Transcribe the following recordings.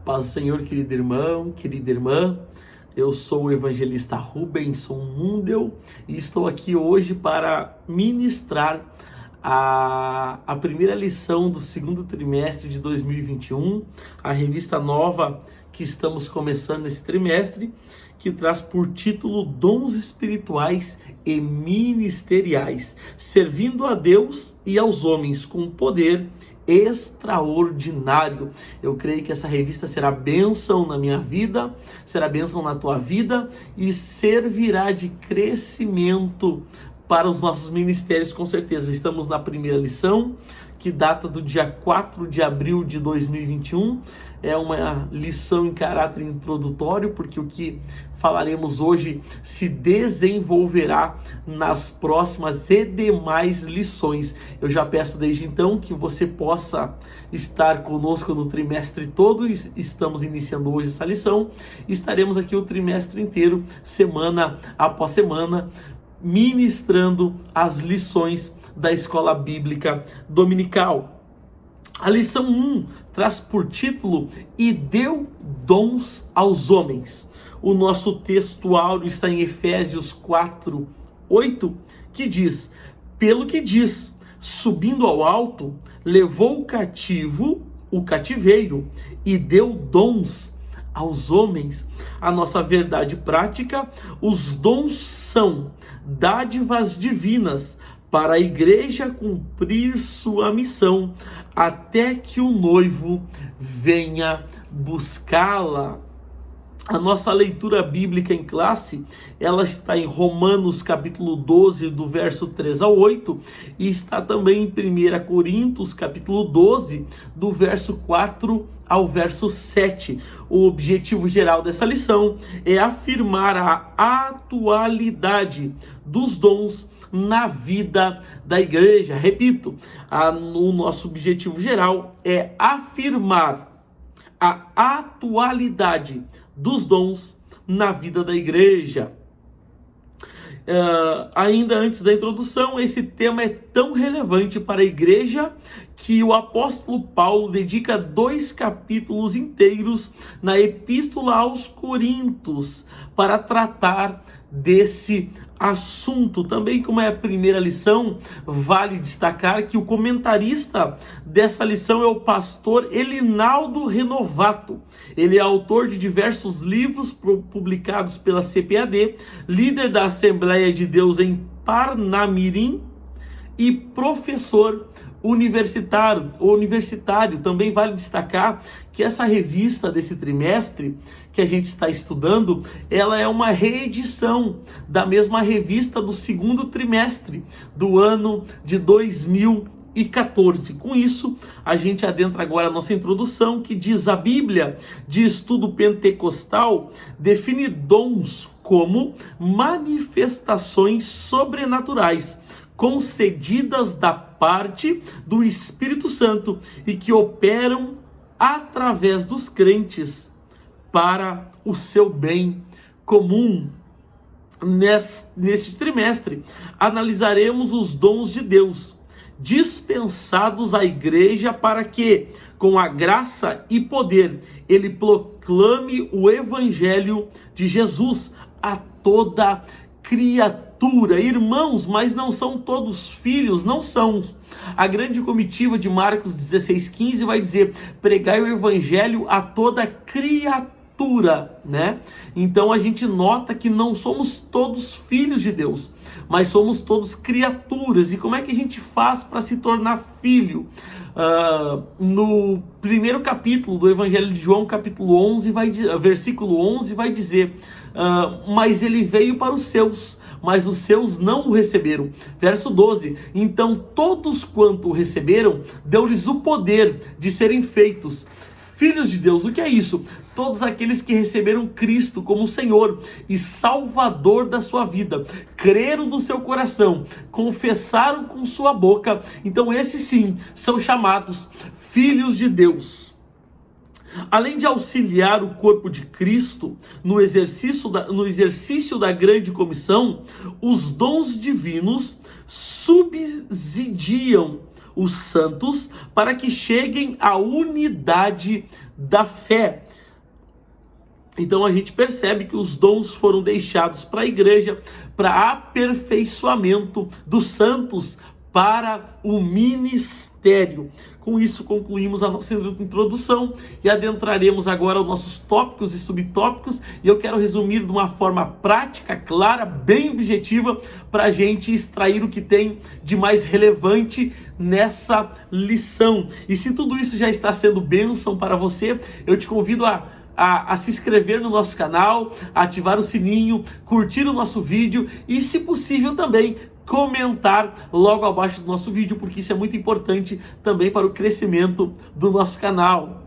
Paz do Senhor, querido irmão, querida irmã. Eu sou o evangelista Rubenson Mundel e estou aqui hoje para ministrar a primeira lição do segundo trimestre de 2021, a revista nova que estamos começando nesse trimestre, que traz por título Dons Espirituais e Ministeriais, servindo a Deus e aos homens com poder extraordinário. Eu creio que essa revista será bênção na minha vida, será bênção na tua vida e servirá de crescimento para os nossos ministérios, com certeza. Estamos na primeira lição, que data do dia 4 de abril de 2021. É uma lição em caráter introdutório, porque o que falaremos hoje se desenvolverá nas próximas e demais lições. Eu já peço desde então que você possa estar conosco no trimestre todo. Estamos iniciando hoje essa lição. Estaremos aqui o trimestre inteiro, semana após semana, ministrando as lições da Escola Bíblica Dominical. A lição 1 traz por título E deu dons aos homens. O nosso texto áureo está em Efésios 4:8, que diz: pelo que diz, subindo ao alto, levou o cativeiro e deu dons aos homens. A nossa verdade prática: os dons são dádivas divinas para a igreja cumprir sua missão, até que o noivo venha buscá-la. A nossa leitura bíblica em classe, ela está em Romanos capítulo 12, do verso 3 ao 8, e está também em 1 Coríntios capítulo 12, do verso 4 ao verso 7. O objetivo geral dessa lição é afirmar a atualidade dos dons na vida da igreja. Repito, o nosso objetivo geral é afirmar a atualidade dos dons na vida da igreja. Ainda antes da introdução, esse tema é tão relevante para a igreja que o apóstolo Paulo dedica 2 capítulos inteiros na Epístola aos Coríntios para tratar desse assunto. Também, como é a primeira lição, vale destacar que o comentarista dessa lição é o pastor Elinaldo Renovato. Ele é autor de diversos livros publicados pela CPAD, líder da Assembleia de Deus em Parnamirim e professor universitário. Também vale destacar que essa revista desse trimestre que a gente está estudando, ela é uma reedição da mesma revista do segundo trimestre do ano de 2014. Com isso, a gente adentra agora a nossa introdução, que diz: a Bíblia de Estudo Pentecostal define dons como manifestações sobrenaturais concedidas da parte do Espírito Santo e que operam através dos crentes para o seu bem comum. Neste trimestre, analisaremos os dons de Deus dispensados à igreja para que, com a graça e poder, ele proclame o evangelho de Jesus a toda criatura. Irmãos, mas não são todos filhos, não são. A grande comitiva de Marcos 16:15 vai dizer: pregai o evangelho a toda criatura, né? Então a gente nota que não somos todos filhos de Deus, mas somos todos criaturas. E como é que a gente faz para se tornar filho? No primeiro capítulo do Evangelho de João, capítulo 11, versículo 11, vai dizer: mas ele veio para os seus, mas os seus não o receberam. Verso 12: então todos quanto o receberam, deu-lhes o poder de serem feitos filhos de Deus. O que é isso? Todos aqueles que receberam Cristo como Senhor e Salvador da sua vida, creram no seu coração, confessaram com sua boca, então esses sim são chamados filhos de Deus. Além de auxiliar o corpo de Cristo no exercício da grande comissão, os dons divinos subsidiam os santos para que cheguem à unidade da fé. Então a gente percebe que os dons foram deixados para a igreja, para aperfeiçoamento dos santos, para o ministério. Com isso concluímos a nossa introdução e adentraremos agora os nossos tópicos e subtópicos, e eu quero resumir de uma forma prática, clara, bem objetiva, para a gente extrair o que tem de mais relevante nessa lição. E se tudo isso já está sendo bênção para você, eu te convido a se inscrever no nosso canal, ativar o sininho, curtir o nosso vídeo e, se possível, também comentar logo abaixo do nosso vídeo, porque isso é muito importante também para o crescimento do nosso canal.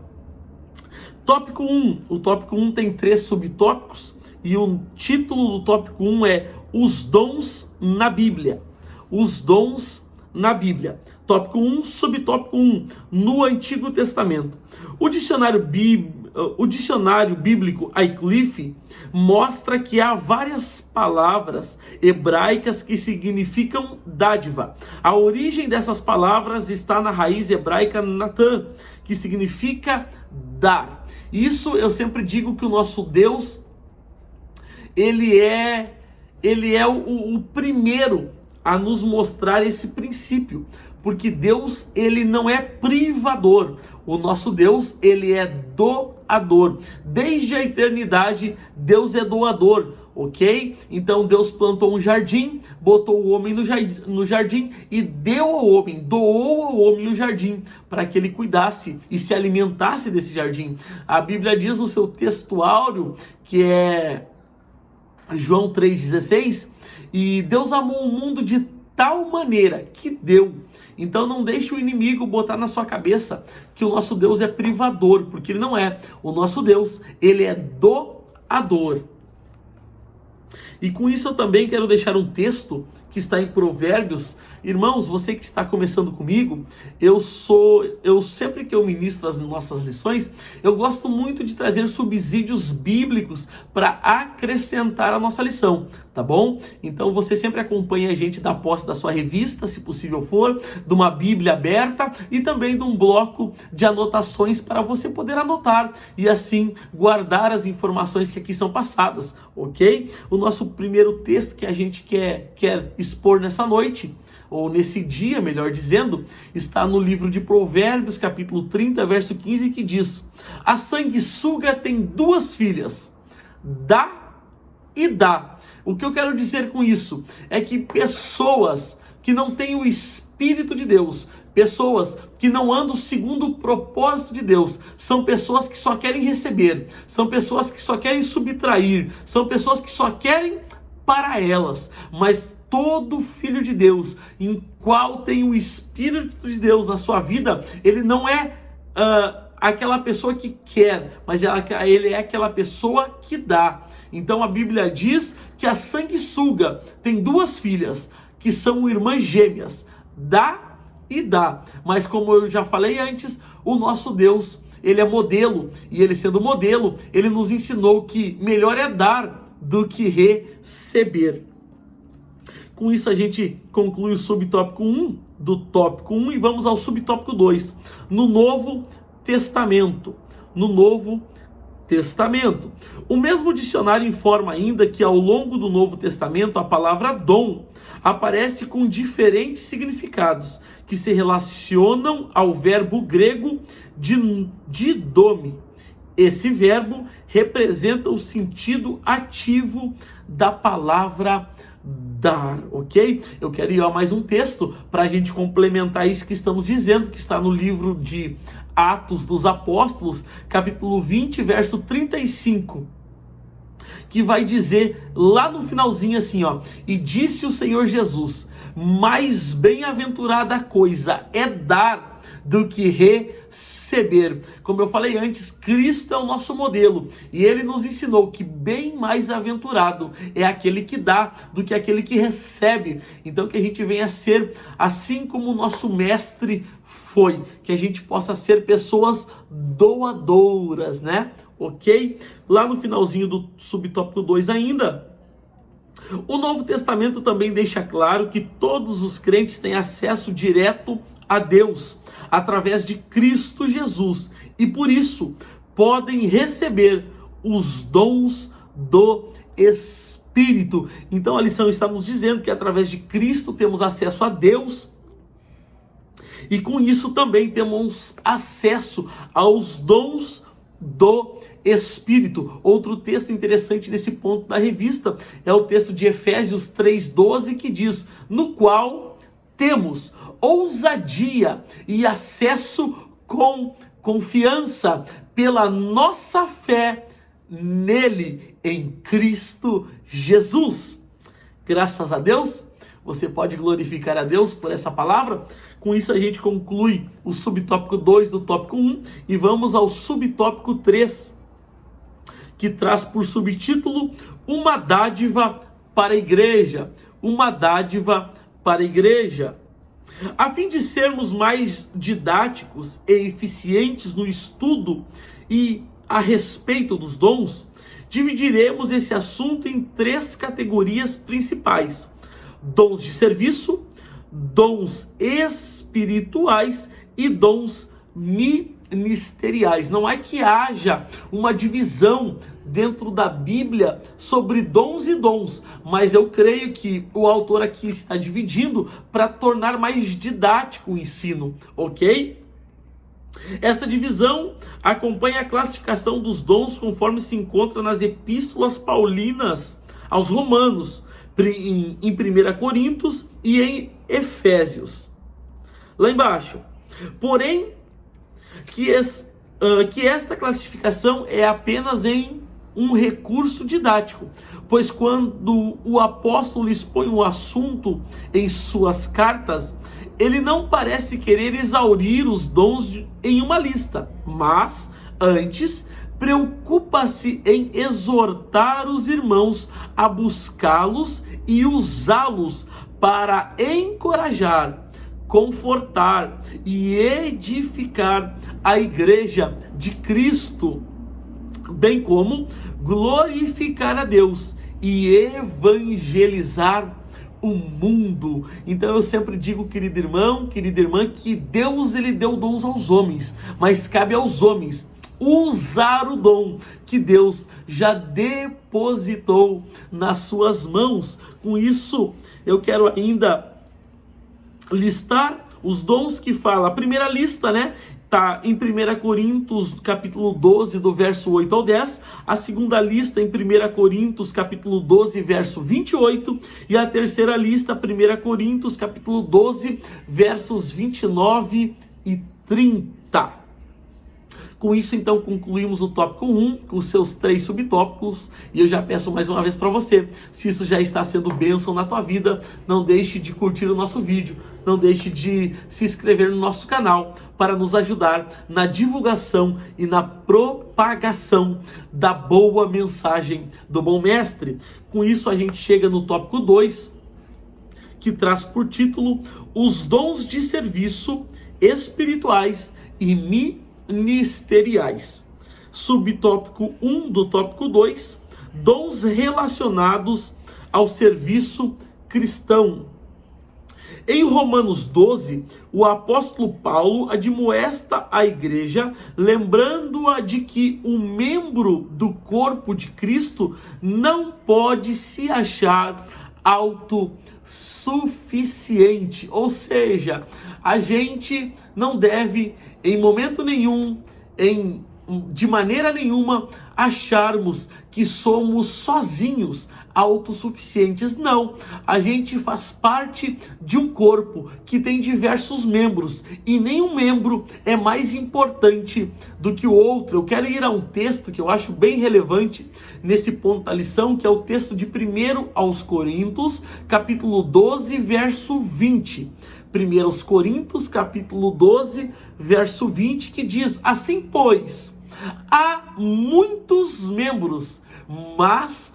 Tópico 1. O tópico 1 tem 3 subtópicos e o título do tópico 1 é Os Dons na Bíblia. Os Dons na Bíblia. Tópico 1, subtópico 1, no Antigo Testamento. O dicionário bíblico Wycliffe mostra que há várias palavras hebraicas que significam dádiva. A origem dessas palavras está na raiz hebraica Natan, que significa dar. Isso eu sempre digo que o nosso Deus, ele é o primeiro a nos mostrar esse princípio, porque Deus, ele não é privador. O nosso Deus, ele é doador. Desde a eternidade, Deus é doador, ok? Então Deus plantou um jardim, botou o homem no jardim e deu ao homem, doou ao homem o jardim para que ele cuidasse e se alimentasse desse jardim. A Bíblia diz no seu texto áureo, que é João 3,16, e Deus amou o mundo de tal maneira que deu. Então não deixe o inimigo botar na sua cabeça que o nosso Deus é privador, porque ele não é. O nosso Deus, ele é doador. E com isso eu também quero deixar um texto que está em Provérbios. Irmãos, você que está começando comigo, eu sempre que eu ministro as nossas lições, eu gosto muito de trazer subsídios bíblicos para acrescentar a nossa lição, tá bom? Então você sempre acompanha a gente da posse da sua revista, se possível for, de uma Bíblia aberta e também de um bloco de anotações para você poder anotar e assim guardar as informações que aqui são passadas, ok? O nosso primeiro texto que a gente quer expor nessa noite, ou nesse dia, melhor dizendo, está no livro de Provérbios, capítulo 30, verso 15, que diz: a sanguessuga tem 2 filhas, dá e dá. O que eu quero dizer com isso é que pessoas que não têm o Espírito de Deus, pessoas que não andam segundo o propósito de Deus, são pessoas que só querem receber, são pessoas que só querem subtrair, são pessoas que só querem para elas, mas todo filho de Deus, em qual tem o Espírito de Deus na sua vida, ele não é aquela pessoa que quer, mas ele é aquela pessoa que dá. Então a Bíblia diz que a sanguessuga tem 2 filhas, que são irmãs gêmeas, dá e dá. Mas como eu já falei antes, o nosso Deus, ele é modelo, e ele sendo modelo, ele nos ensinou que melhor é dar do que receber. Com isso a gente conclui o subtópico 1 do tópico 1 e vamos ao subtópico 2. No Novo Testamento. No Novo Testamento. O mesmo dicionário informa ainda que ao longo do Novo Testamento a palavra dom aparece com diferentes significados que se relacionam ao verbo grego didome. Esse verbo representa o sentido ativo da palavra dar, ok? Eu quero ir a mais um texto para a gente complementar isso que estamos dizendo, que está no livro de Atos dos Apóstolos, capítulo 20, verso 35, que vai dizer lá no finalzinho assim, ó: e disse o Senhor Jesus, mais bem-aventurada coisa é dar do que receber. Como eu falei antes, Cristo é o nosso modelo e ele nos ensinou que bem mais aventurado é aquele que dá do que aquele que recebe. Então que a gente venha ser assim como o nosso mestre foi, que a gente possa ser pessoas doadoras, né? Ok? Lá no finalzinho do subtópico 2 ainda, o Novo Testamento também deixa claro que todos os crentes têm acesso direto a Deus através de Cristo Jesus e por isso podem receber os dons do Espírito. Então a lição está nos dizendo que através de Cristo temos acesso a Deus e com isso também temos acesso aos dons do Espírito. Outro texto interessante nesse ponto da revista é o texto de Efésios 3:12 que diz: no qual temos ousadia e acesso com confiança pela nossa fé nele, em Cristo Jesus. Graças a Deus, você pode glorificar a Deus por essa palavra. Com isso a gente conclui o subtópico 2 do tópico 1 e vamos ao subtópico 3, que traz por subtítulo uma dádiva para a igreja. Uma dádiva para a igreja. A fim de sermos mais didáticos e eficientes no estudo e a respeito dos dons, dividiremos esse assunto em 3 categorias principais: dons de serviço, dons espirituais e dons ministeriais. Não é que haja uma divisão dentro da Bíblia sobre dons e dons, mas eu creio que o autor aqui está dividindo para tornar mais didático o ensino, ok? Essa divisão acompanha a classificação dos dons conforme se encontra nas epístolas paulinas aos Romanos, em 1 Coríntios e em Efésios. Lá embaixo. Porém, que esta classificação é apenas em um recurso didático, pois quando o apóstolo expõe o assunto em suas cartas, ele não parece querer exaurir os dons em uma lista, mas antes preocupa-se em exortar os irmãos a buscá-los e usá-los para encorajar, confortar e edificar a igreja de Cristo, bem como glorificar a Deus e evangelizar o mundo. Então eu sempre digo, querido irmão, querida irmã, que Deus ele deu dons aos homens, mas cabe aos homens usar o dom que Deus já depositou nas suas mãos. Com isso, eu quero ainda listar os dons que fala. A primeira lista, tá em 1 Coríntios, capítulo 12, do verso 8 ao 10. A segunda lista em 1 Coríntios, capítulo 12, verso 28. E a terceira lista, 1 Coríntios, capítulo 12, versos 29 e 30. Com isso, então, concluímos o tópico 1, com seus 3 subtópicos, e eu já peço mais uma vez para você, se isso já está sendo bênção na tua vida, não deixe de curtir o nosso vídeo, não deixe de se inscrever no nosso canal, para nos ajudar na divulgação e na propagação da boa mensagem do Bom Mestre. Com isso, a gente chega no tópico 2, que traz por título os dons de serviço espirituais e ministeriais. Subtópico 1 do tópico 2, dons relacionados ao serviço cristão. Em Romanos 12, o apóstolo Paulo admoesta a igreja, lembrando-a de que o membro do corpo de Cristo não pode se achar autossuficiente, ou seja, a gente não deve em momento nenhum, de maneira nenhuma, acharmos que somos sozinhos, autossuficientes. Não, a gente faz parte de um corpo que tem diversos membros e nenhum membro é mais importante do que o outro. Eu quero ir a um texto que eu acho bem relevante nesse ponto da lição, que é o texto de 1 aos Coríntios, capítulo 12, verso 20. 1 aos Coríntios, capítulo 12, verso 20, que diz: assim, pois, há muitos membros, mas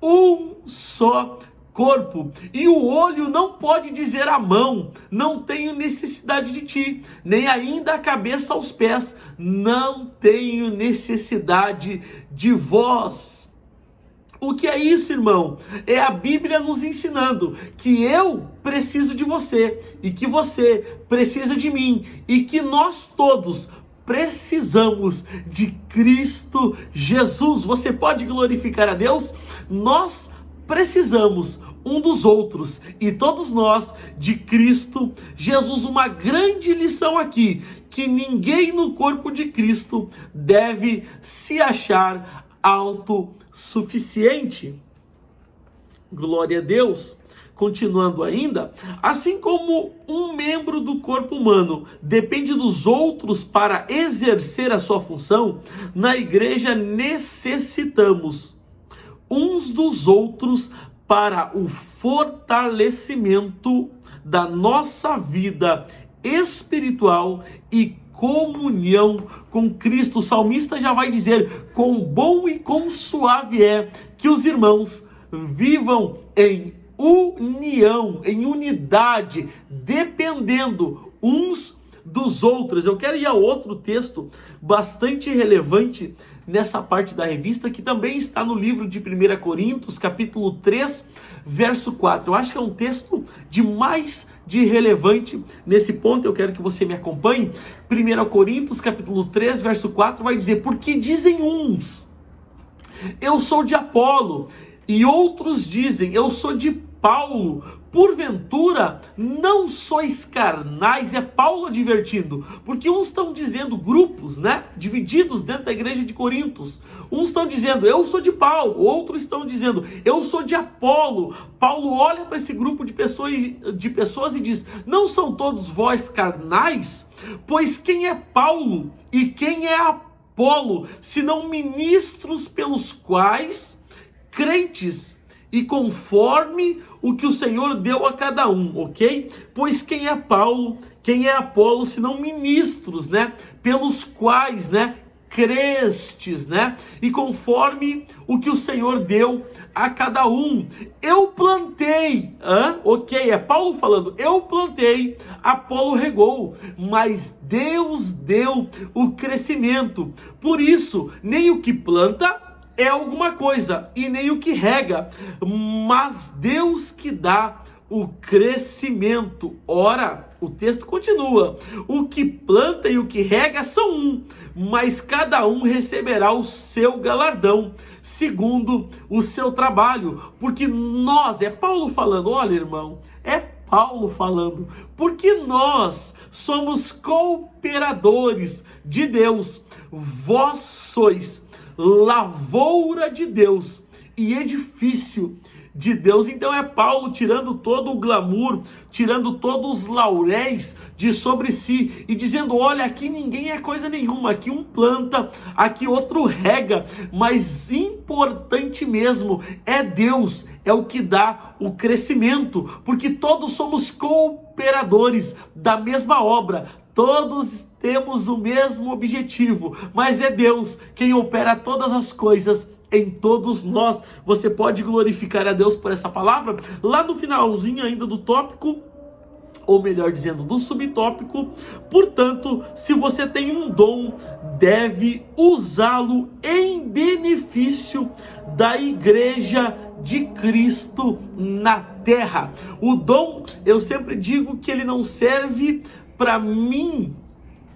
um só corpo. E o olho não pode dizer à mão: não tenho necessidade de ti, nem ainda a cabeça aos pés: não tenho necessidade de vós. O que é isso, irmão? É a Bíblia nos ensinando que eu preciso de você e que você precisa de mim e que nós todos precisamos de Cristo Jesus. Você pode glorificar a Deus? Nós precisamos um dos outros e todos nós de Cristo Jesus. Uma grande lição aqui, que ninguém no corpo de Cristo deve se achar autossuficiente. Glória a Deus. Continuando ainda, assim como um membro do corpo humano depende dos outros para exercer a sua função, na igreja necessitamos uns dos outros para o fortalecimento da nossa vida espiritual e comunhão com Cristo. O salmista já vai dizer: quão bom e quão suave é que os irmãos vivam em união, em unidade, dependendo uns dos outros. Eu quero ir a outro texto bastante relevante nessa parte da revista, que também está no livro de 1 Coríntios, capítulo 3, verso 4. Eu acho que é um texto de relevante nesse ponto. Eu quero que você me acompanhe. 1 Coríntios, capítulo 3, verso 4, vai dizer: porque dizem uns, eu sou de Apolo, e outros dizem, eu sou de Paulo. Porventura não sois carnais? É Paulo advertindo, porque uns estão dizendo, grupos, né, divididos dentro da igreja de Coríntios, uns estão dizendo, eu sou de Paulo, outros estão dizendo, eu sou de Apolo. Paulo olha para esse grupo de pessoas e diz, não são todos vós carnais? Pois quem é Paulo e quem é Apolo, senão ministros pelos quais crentes e conforme o que o Senhor deu a cada um, ok? Pois quem é Paulo, quem é Apolo, senão ministros, né? Pelos quais, né? Crestes, né? E conforme o que o Senhor deu a cada um. Eu plantei, ok? É Paulo falando, eu plantei, Apolo regou, mas Deus deu o crescimento. Por isso, nem o que planta é alguma coisa, e nem o que rega, mas Deus que dá o crescimento. Ora, o texto continua, o que planta e o que rega são um, mas cada um receberá o seu galardão, segundo o seu trabalho, porque nós, é Paulo falando, olha irmão, é Paulo falando, porque nós somos cooperadores de Deus, vós sois lavoura de Deus e edifício de Deus. Então é Paulo tirando todo o glamour, tirando todos os lauréis de sobre si e dizendo, olha, aqui ninguém é coisa nenhuma, aqui um planta, aqui outro rega, mas importante mesmo é Deus, é o que dá o crescimento, porque todos somos cooperadores da mesma obra, todos temos o mesmo objetivo, mas é Deus quem opera todas as coisas em todos nós. Você pode glorificar a Deus por essa palavra? Lá no finalzinho ainda do tópico, ou melhor dizendo, do subtópico, portanto, se você tem um dom, deve usá-lo em benefício da igreja de Cristo na terra. O dom, eu sempre digo que ele não serve para mim,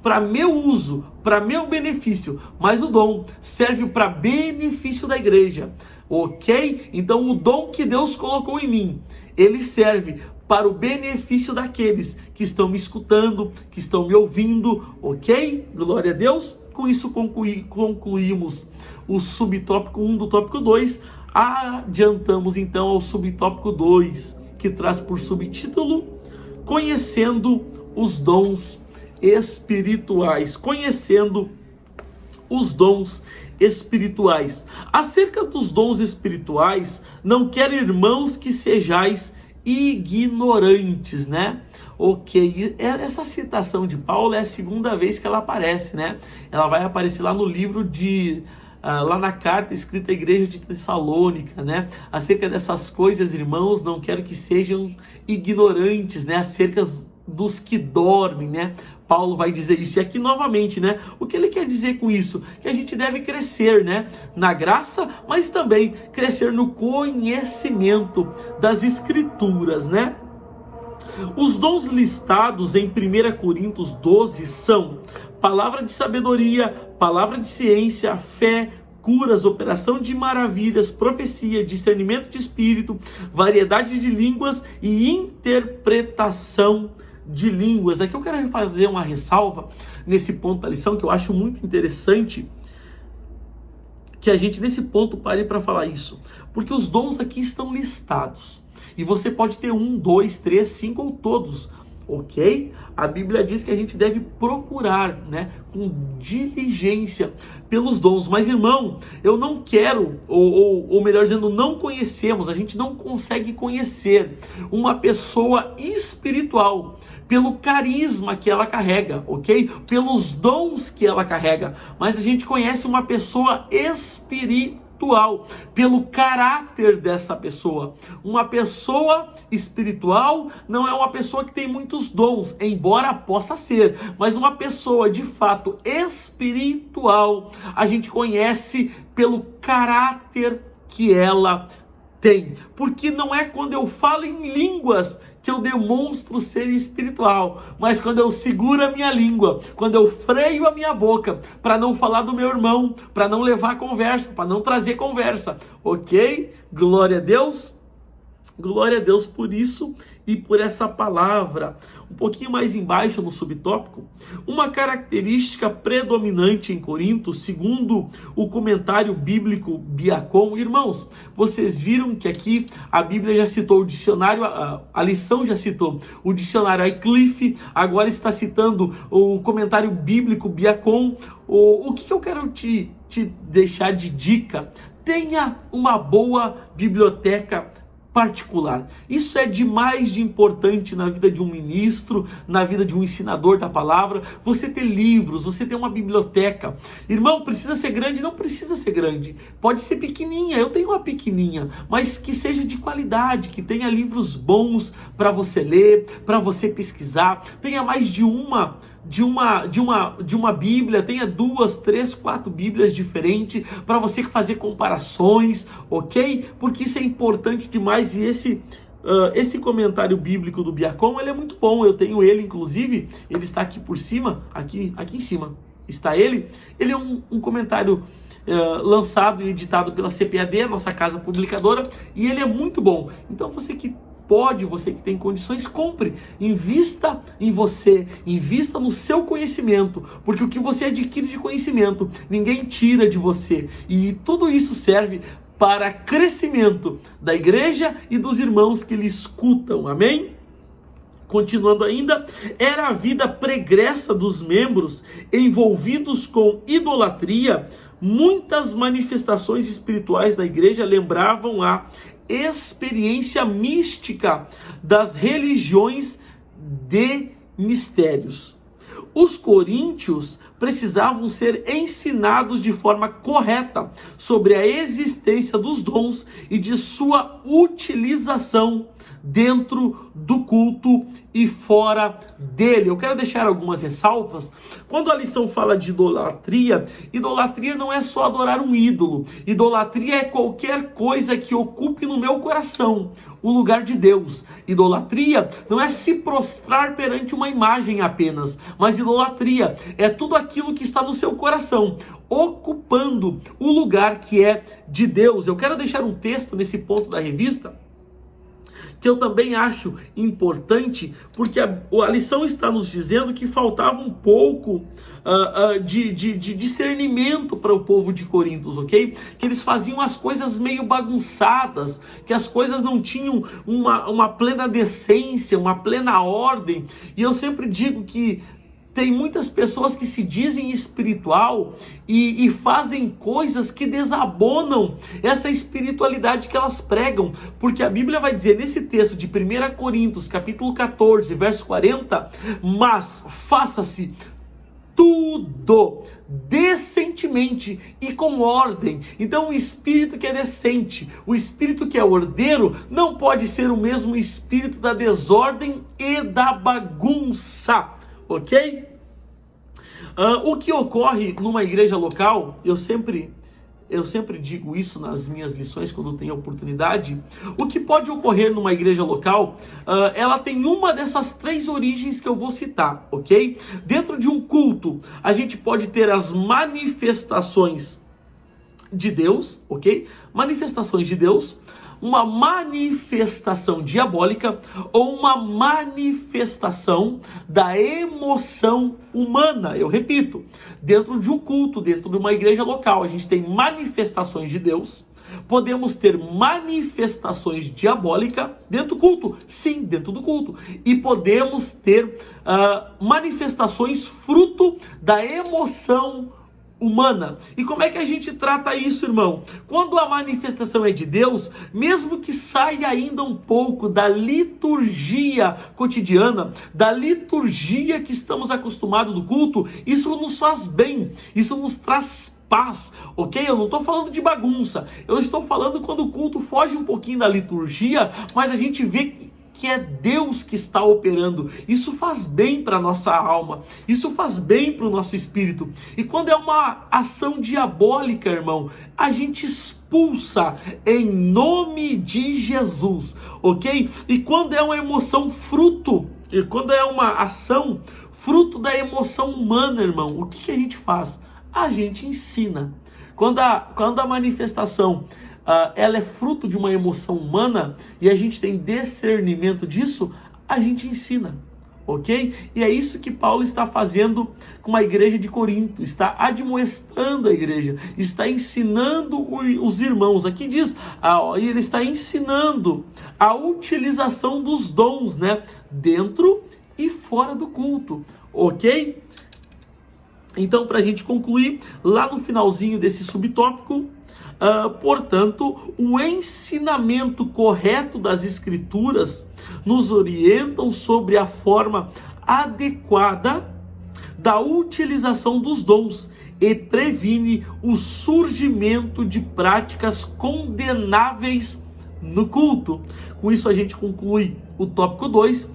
para meu uso, para meu benefício, mas o dom serve para benefício da igreja, ok? Então o dom que Deus colocou em mim, ele serve para o benefício daqueles que estão me escutando, que estão me ouvindo, ok? Glória a Deus. Com isso concluímos o subtópico 1 do tópico 2, adiantamos então ao subtópico 2, que traz por subtítulo, conhecendo os dons espirituais. Conhecendo os dons espirituais. Acerca dos dons espirituais, não quero, irmãos, que sejais ignorantes, né? Ok, essa citação de Paulo é a segunda vez que ela aparece, né? Ela vai aparecer lá no livro lá na carta escrita à igreja de Tessalônica, né? Acerca dessas coisas, irmãos, não quero que sejam ignorantes, né? Acerca dos que dormem, né? Paulo vai dizer isso. E aqui novamente, né? O que ele quer dizer com isso? Que a gente deve crescer, né? Na graça, mas também crescer no conhecimento das Escrituras, né? Os dons listados em 1 Coríntios 12 são palavra de sabedoria, palavra de ciência, fé, curas, operação de maravilhas, profecia, discernimento de espírito, variedade de línguas e interpretação de línguas. Aqui eu quero fazer uma ressalva nesse ponto da lição que eu acho muito interessante, que a gente nesse ponto pare para falar isso, porque os dons aqui estão listados e você pode ter 1, 2, 3, 5 ou todos, ok? A Bíblia diz que a gente deve procurar, né, com diligência pelos dons. Mas, irmão, eu não quero, ou melhor dizendo, não conhecemos, a gente não consegue conhecer uma pessoa espiritual pelo carisma que ela carrega, ok? Pelos dons que ela carrega. Mas a gente conhece uma pessoa espiritual pelo caráter dessa pessoa. Uma pessoa espiritual não é uma pessoa que tem muitos dons, embora possa ser, mas uma pessoa de fato espiritual a gente conhece pelo caráter que ela tem. Porque não é quando eu falo em línguas que eu demonstro ser espiritual, mas quando eu seguro a minha língua, quando eu freio a minha boca, para não falar do meu irmão, para não levar conversa, para não trazer conversa, ok? Glória a Deus. Glória a Deus por isso e por essa palavra. Um pouquinho mais embaixo no subtópico, uma característica predominante em Corinto, segundo o comentário bíblico Biacon. Irmãos, vocês viram que aqui a Bíblia já citou o dicionário, a lição já citou o dicionário Wycliffe, agora está citando o comentário bíblico Biacon. O que eu quero te deixar de dica? Tenha uma boa biblioteca particular. Isso é demais de importante na vida de um ministro, na vida de um ensinador da palavra. Você ter livros, você ter uma biblioteca. Irmão, precisa ser grande? Não precisa ser grande. Pode ser pequenininha. Eu tenho uma pequenininha, mas que seja de qualidade, que tenha livros bons para você ler, para você pesquisar. Tenha mais de uma Bíblia, tenha 2, 3, 4 Bíblias diferentes para você fazer comparações, ok? Porque isso é importante demais. E esse comentário bíblico do Biacon, ele é muito bom. Eu tenho ele, inclusive, ele está aqui por cima, aqui em cima está ele. Ele é um comentário lançado e editado pela CPAD, a nossa casa publicadora, e ele é muito bom. Então você que tem condições, compre, invista em você, invista no seu conhecimento, porque o que você adquire de conhecimento, ninguém tira de você, e tudo isso serve para crescimento da igreja e dos irmãos que lhe escutam, amém? Continuando ainda, era a vida pregressa dos membros envolvidos com idolatria. Muitas manifestações espirituais da igreja lembravam a experiência mística das religiões de mistérios. Os coríntios precisavam ser ensinados de forma correta sobre a existência dos dons e de sua utilização dentro do culto e fora dele. Eu quero deixar algumas ressalvas. Quando a lição fala de idolatria, idolatria não é só adorar um ídolo. Idolatria é qualquer coisa que ocupe no meu coração o lugar de Deus. Idolatria não é se prostrar perante uma imagem apenas, mas idolatria é tudo aquilo que está no seu coração, ocupando o lugar que é de Deus. Eu quero deixar um texto nesse ponto da revista, que eu também acho importante, porque a lição está nos dizendo que faltava um pouco de discernimento para o povo de Corinto, ok? Que eles faziam as coisas meio bagunçadas, que as coisas não tinham uma plena decência, uma plena ordem. E eu sempre digo que tem muitas pessoas que se dizem espiritual e fazem coisas que desabonam essa espiritualidade que elas pregam, porque a Bíblia vai dizer nesse texto de 1 Coríntios, capítulo 14, verso 40, mas faça-se tudo decentemente e com ordem. Então o espírito que é decente, o espírito que é ordeiro, não pode ser o mesmo espírito da desordem e da bagunça. Ok? O que ocorre numa igreja local, eu sempre digo isso nas minhas lições quando tenho oportunidade. O que pode ocorrer numa igreja local, ela tem uma dessas 3 origens que eu vou citar, ok? Dentro de um culto, a gente pode ter as manifestações de Deus, ok? Manifestações de Deus, uma manifestação diabólica ou uma manifestação da emoção humana. Eu repito, dentro de um culto, dentro de uma igreja local, a gente tem manifestações de Deus, podemos ter manifestações diabólicas dentro do culto, sim, dentro do culto, e podemos ter manifestações fruto da emoção humana. E como é que a gente trata isso, irmão? Quando a manifestação é de Deus, mesmo que saia ainda um pouco da liturgia cotidiana, da liturgia que estamos acostumados do culto, isso nos faz bem, isso nos traz paz, ok? Eu não estou falando de bagunça, eu estou falando quando o culto foge um pouquinho da liturgia, mas a gente vê que é Deus que está operando. Isso faz bem para a nossa alma, isso faz bem para o nosso espírito. E quando é uma ação diabólica, irmão, a gente expulsa em nome de Jesus, ok? E quando é uma emoção fruto, e quando é uma ação fruto da emoção humana, irmão, o que a gente faz? A gente ensina. Quando a manifestação ela é fruto de uma emoção humana e a gente tem discernimento disso, a gente ensina, ok? E é isso que Paulo está fazendo com a igreja de Corinto, está admoestando a igreja, está ensinando os irmãos. Aqui diz, ele está ensinando a utilização dos dons, né? Dentro e fora do culto, ok? Então, para a gente concluir, lá no finalzinho desse subtópico, portanto, o ensinamento correto das Escrituras nos orientam sobre a forma adequada da utilização dos dons e previne o surgimento de práticas condenáveis no culto. Com isso a gente conclui o tópico 2,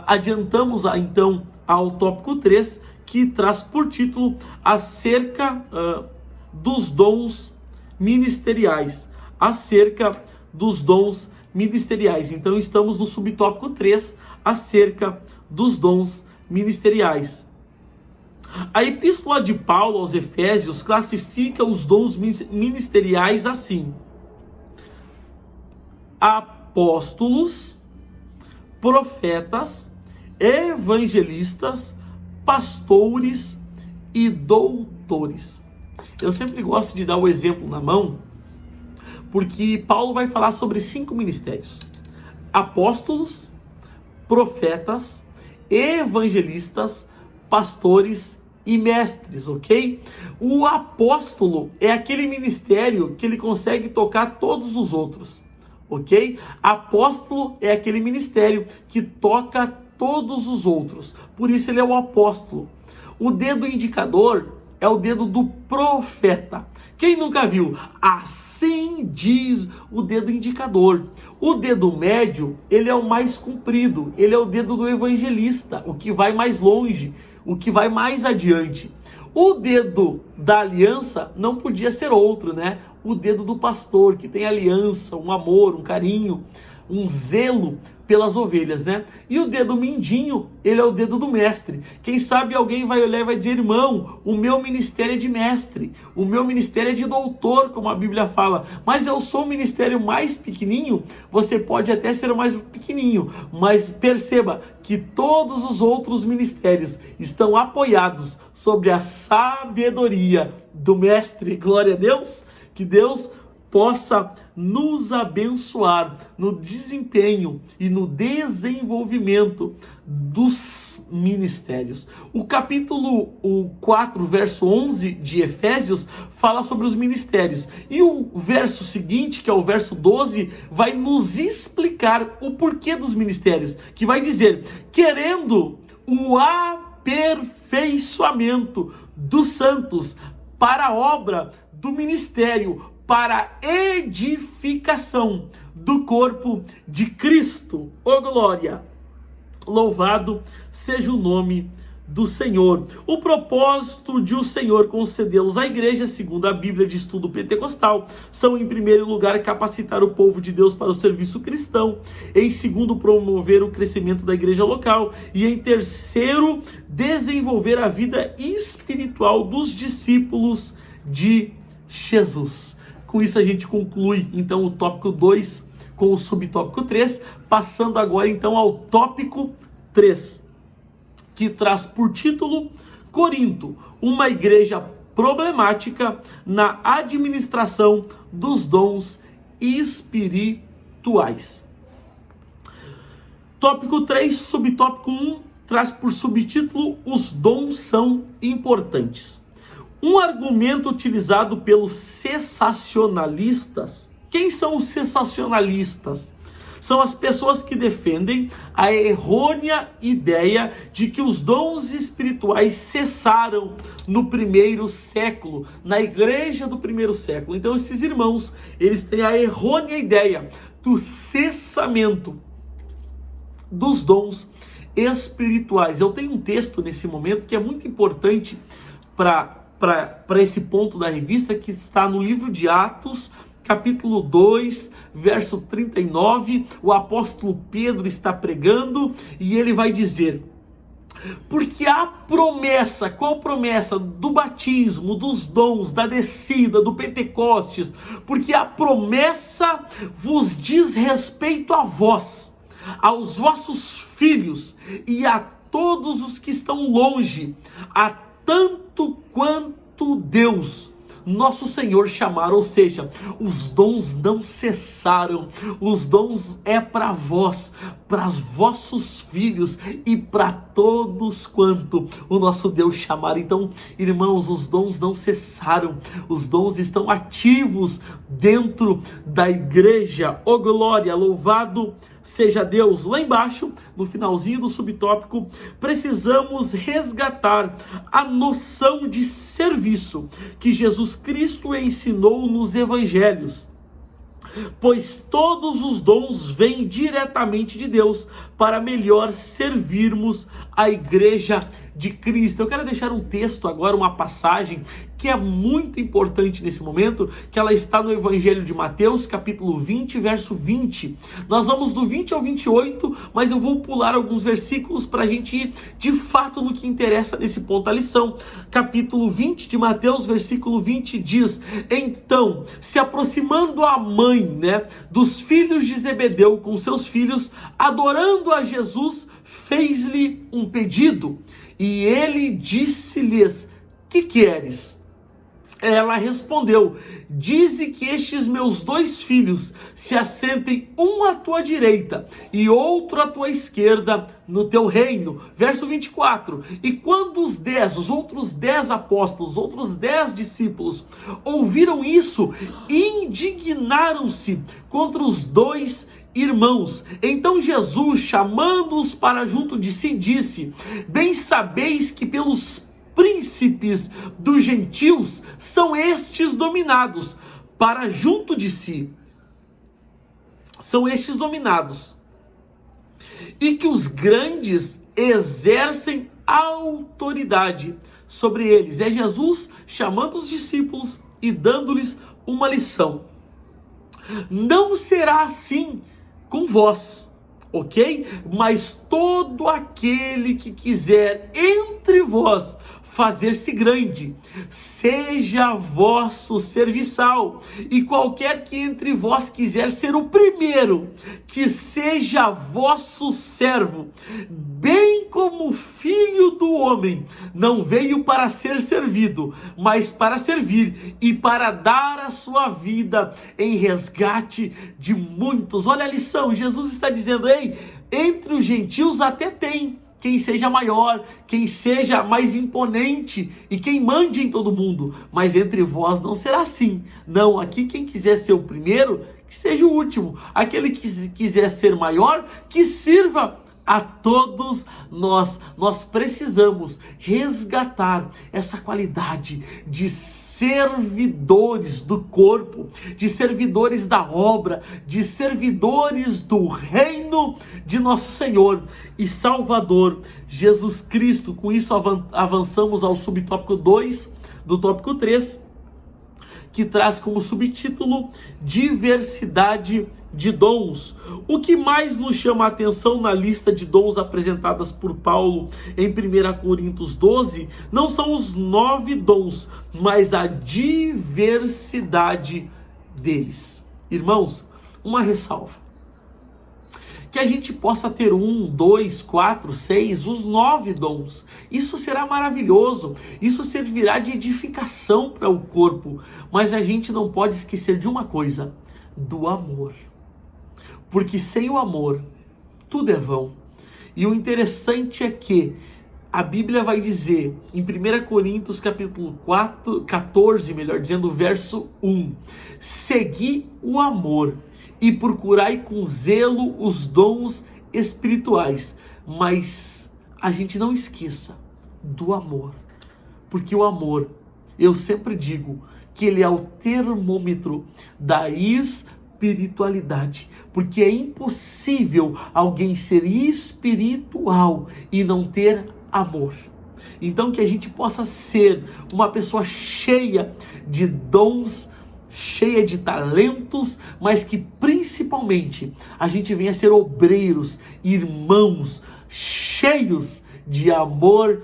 adiantamos então ao tópico 3, que traz por título acerca dos dons ministeriais, acerca dos dons ministeriais. Então estamos no subtópico 3, acerca dos dons ministeriais. A epístola de Paulo aos Efésios classifica os dons ministeriais assim: apóstolos, profetas, evangelistas, pastores e doutores. Eu sempre gosto de dar o exemplo na mão, porque Paulo vai falar sobre 5 ministérios: apóstolos, profetas, evangelistas, pastores e mestres, ok? O apóstolo é aquele ministério que ele consegue tocar todos os outros, ok? Apóstolo é aquele ministério que toca todos os outros, por isso ele é o apóstolo. O dedo indicador é o dedo do profeta. Quem nunca viu? Assim diz o dedo indicador. O dedo médio, ele é o mais comprido, ele é o dedo do evangelista, o que vai mais longe, o que vai mais adiante. O dedo da aliança não podia ser outro, né? O dedo do pastor, que tem aliança, um amor, um carinho, um zelo pelas ovelhas, né? E o dedo mindinho, ele é o dedo do mestre. Quem sabe alguém vai olhar e vai dizer: irmão, o meu ministério é de mestre, o meu ministério é de doutor, como a Bíblia fala, mas eu sou o ministério mais pequenininho. Você pode até ser o mais pequenininho, mas perceba que todos os outros ministérios estão apoiados sobre a sabedoria do mestre. Glória a Deus, que Deus possa nos abençoar no desempenho e no desenvolvimento dos ministérios. O capítulo 4, verso 11 de Efésios fala sobre os ministérios. E o verso seguinte, que é o verso 12, vai nos explicar o porquê dos ministérios, que vai dizer: querendo o aperfeiçoamento dos santos para a obra do ministério, para edificação do corpo de Cristo. Ô glória! Louvado seja o nome do Senhor. O propósito de o Senhor concedê-los à igreja, segundo a Bíblia de Estudo Pentecostal, são, em primeiro lugar, capacitar o povo de Deus para o serviço cristão, em segundo, promover o crescimento da igreja local, e em terceiro, desenvolver a vida espiritual dos discípulos de Jesus. Com isso a gente conclui então o tópico 2 com o subtópico 3, passando agora então ao tópico 3, que traz por título Corinto, uma igreja problemática na administração dos dons espirituais. Tópico 3, subtópico 1, traz por subtítulo Os dons são importantes. Um argumento utilizado pelos sensacionalistas. Quem são os sensacionalistas? São as pessoas que defendem a errônea ideia de que os dons espirituais cessaram no primeiro século, na igreja do primeiro século. Então esses irmãos, eles têm a errônea ideia do cessamento dos dons espirituais. Eu tenho um texto nesse momento que é muito importante para esse ponto da revista, que está no livro de Atos, capítulo 2, verso 39, o apóstolo Pedro está pregando e ele vai dizer: porque a promessa, qual promessa? Do batismo, dos dons, da descida, do Pentecostes, porque a promessa vos diz respeito a vós, aos vossos filhos e a todos os que estão longe, a tanto quanto Deus nosso Senhor chamar. Ou seja, os dons não cessaram, os dons é para vós, para os vossos filhos e para todos quanto o nosso Deus chamar. Então, irmãos, os dons não cessaram, os dons estão ativos dentro da igreja. Oh glória, louvado seja Deus. Lá embaixo, no finalzinho do subtópico, precisamos resgatar a noção de serviço que Jesus Cristo ensinou nos evangelhos, pois todos os dons vêm diretamente de Deus para melhor servirmos a igreja de Cristo. Eu quero deixar um texto agora, uma passagem que é muito importante nesse momento, que ela está no Evangelho de Mateus, capítulo 20, verso 20. Nós vamos do 20 ao 28, mas eu vou pular alguns versículos para a gente ir de fato no que interessa nesse ponto da lição. Capítulo 20 de Mateus, versículo 20 diz: então, se aproximando a mãe, dos filhos de Zebedeu com seus filhos, adorando a Jesus, fez-lhe um pedido. E ele disse-lhes: que queres? Ela respondeu: dize que estes meus 2 filhos se assentem, um à tua direita e outro à tua esquerda no teu reino. Verso 24. E quando os outros 10 apóstolos, os outros 10 discípulos ouviram isso, indignaram-se contra os 2 irmãos. Então Jesus, chamando-os para junto de si, disse: bem sabeis que pelos príncipes dos gentios são estes dominados para junto de si. São estes dominados. E que os grandes exercem autoridade sobre eles. É Jesus chamando os discípulos e dando-lhes uma lição. Não será assim com vós, ok? Mas todo aquele que quiser entre vós fazer-se grande, seja vosso serviçal, e qualquer que entre vós quiser ser o primeiro, que seja vosso servo, bem como o Filho do Homem não veio para ser servido, mas para servir e para dar a sua vida em resgate de muitos. Olha a lição, Jesus está dizendo: ei, entre os gentios até tem quem seja maior, quem seja mais imponente e quem mande em todo mundo, mas entre vós não será assim. Não, aqui quem quiser ser o primeiro, que seja o último. Aquele que quiser ser maior, que sirva a todos nós. Nós precisamos resgatar essa qualidade de servidores do corpo, de servidores da obra, de servidores do reino de nosso Senhor e Salvador Jesus Cristo. Com isso avançamos ao subtópico 2 do tópico 3, que traz como subtítulo diversidade de dons. O que mais nos chama a atenção na lista de dons apresentadas por Paulo em 1 Coríntios 12 não são os 9 dons, mas a diversidade deles. Irmãos, uma ressalva: que a gente possa ter 1, 2, 4, 6, os 9 dons. Isso será maravilhoso, isso servirá de edificação para o corpo, mas a gente não pode esquecer de uma coisa: do amor. Porque sem o amor, tudo é vão. E o interessante é que a Bíblia vai dizer, em 1 Coríntios capítulo 14, melhor dizendo, verso 1, segui o amor e procurai com zelo os dons espirituais, mas a gente não esqueça do amor, porque o amor, eu sempre digo que ele é o termômetro da espiritualidade, porque é impossível alguém ser espiritual e não ter amor. Então que a gente possa ser uma pessoa cheia de dons, cheia de talentos, mas que principalmente a gente venha ser obreiros, irmãos, cheios de amor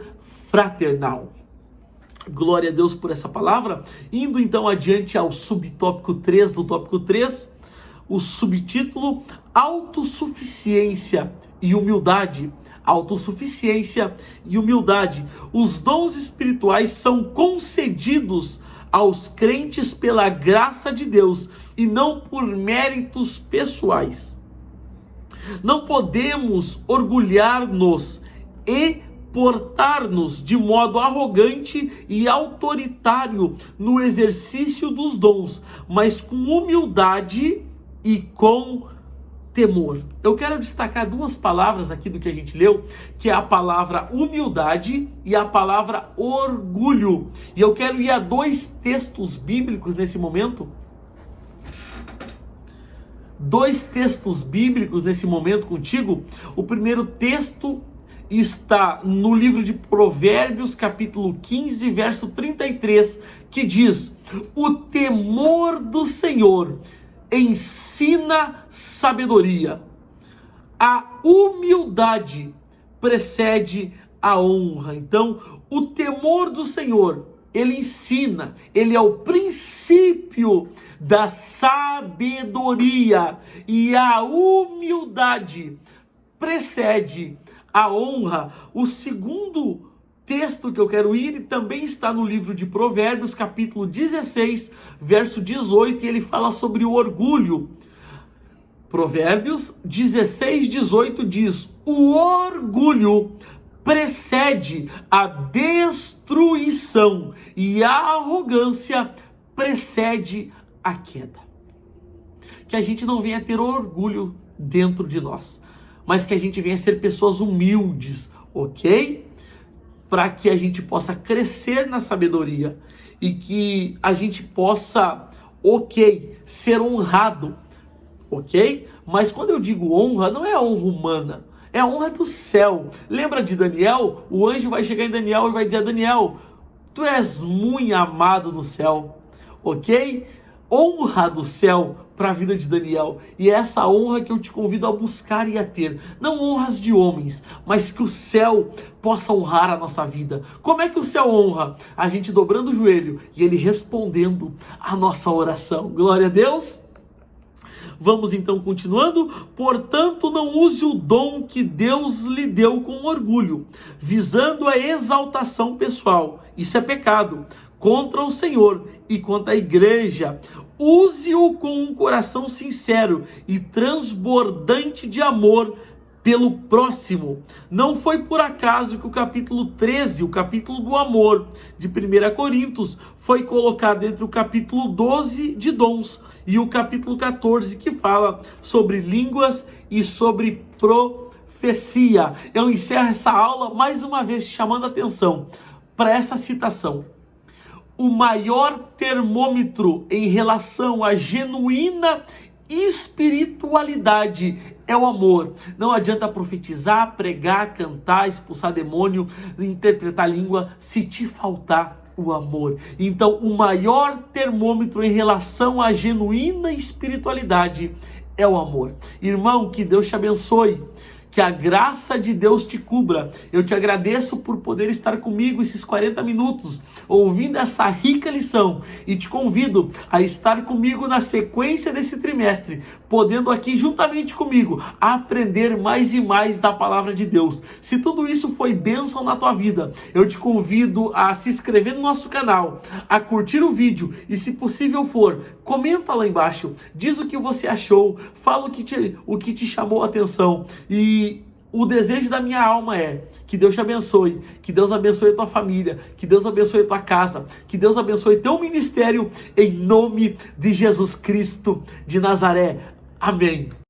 fraternal. Glória a Deus por essa palavra. Indo então adiante ao subtópico 3 do tópico 3, o subtítulo autossuficiência e humildade. Autossuficiência e humildade. Os dons espirituais são concedidos aos crentes pela graça de Deus e não por méritos pessoais. Não podemos orgulhar-nos e portar-nos de modo arrogante e autoritário no exercício dos dons, mas com humildade e com temor. Eu quero destacar 2 palavras aqui do que a gente leu, que é a palavra humildade e a palavra orgulho. E eu quero ir a 2 textos bíblicos nesse momento. 2 textos bíblicos nesse momento contigo. O primeiro texto está no livro de Provérbios, capítulo 15, verso 33, que diz: o temor do Senhor ensina sabedoria. A humildade precede a honra. Então, o temor do Senhor, ele ensina, ele é o princípio da sabedoria. E a humildade precede a honra. O segundo texto que eu quero ir também está no livro de Provérbios, capítulo 16, verso 18, e ele fala sobre o orgulho. Provérbios 16, 18 diz: o orgulho precede a destruição e a arrogância precede a queda. Que a gente não venha ter orgulho dentro de nós, mas que a gente venha ser pessoas humildes, ok? Para que a gente possa crescer na sabedoria e que a gente possa, ok, ser honrado, ok? Mas quando eu digo honra, não é honra humana, é a honra do céu. Lembra de Daniel? O anjo vai chegar em Daniel e vai dizer: Daniel, tu és muito amado no céu, ok? Honra do céu para a vida de Daniel, e é essa honra que eu te convido a buscar e a ter, não honras de homens, mas que o céu possa honrar a nossa vida. Como é que o céu honra? A gente dobrando o joelho e ele respondendo a nossa oração. Glória a Deus. Vamos então continuando. Portanto, não use o dom que Deus lhe deu com orgulho, visando a exaltação pessoal. Isso é pecado contra o Senhor e contra a igreja. Use-o com um coração sincero e transbordante de amor pelo próximo. Não foi por acaso que o capítulo 13, o capítulo do amor de 1 Coríntios, foi colocado entre o capítulo 12 de dons e o capítulo 14, que fala sobre línguas e sobre profecia. Eu encerro essa aula mais uma vez chamando a atenção para essa citação. O maior termômetro em relação à genuína espiritualidade é o amor. Não adianta profetizar, pregar, cantar, expulsar demônio, interpretar língua, se te faltar o amor. Então, o maior termômetro em relação à genuína espiritualidade é o amor. Irmão, que Deus te abençoe. Que a graça de Deus te cubra. Eu te agradeço por poder estar comigo esses 40 minutos, ouvindo essa rica lição. E te convido a estar comigo na sequência desse trimestre, podendo aqui juntamente comigo aprender mais e mais da palavra de Deus. Se tudo isso foi bênção na tua vida, eu te convido a se inscrever no nosso canal, a curtir o vídeo e, se possível for, comenta lá embaixo, diz o que você achou, fala o que te chamou a atenção. E o desejo da minha alma é que Deus te abençoe, que Deus abençoe a tua família, que Deus abençoe a tua casa, que Deus abençoe teu ministério, em nome de Jesus Cristo de Nazaré. Amém.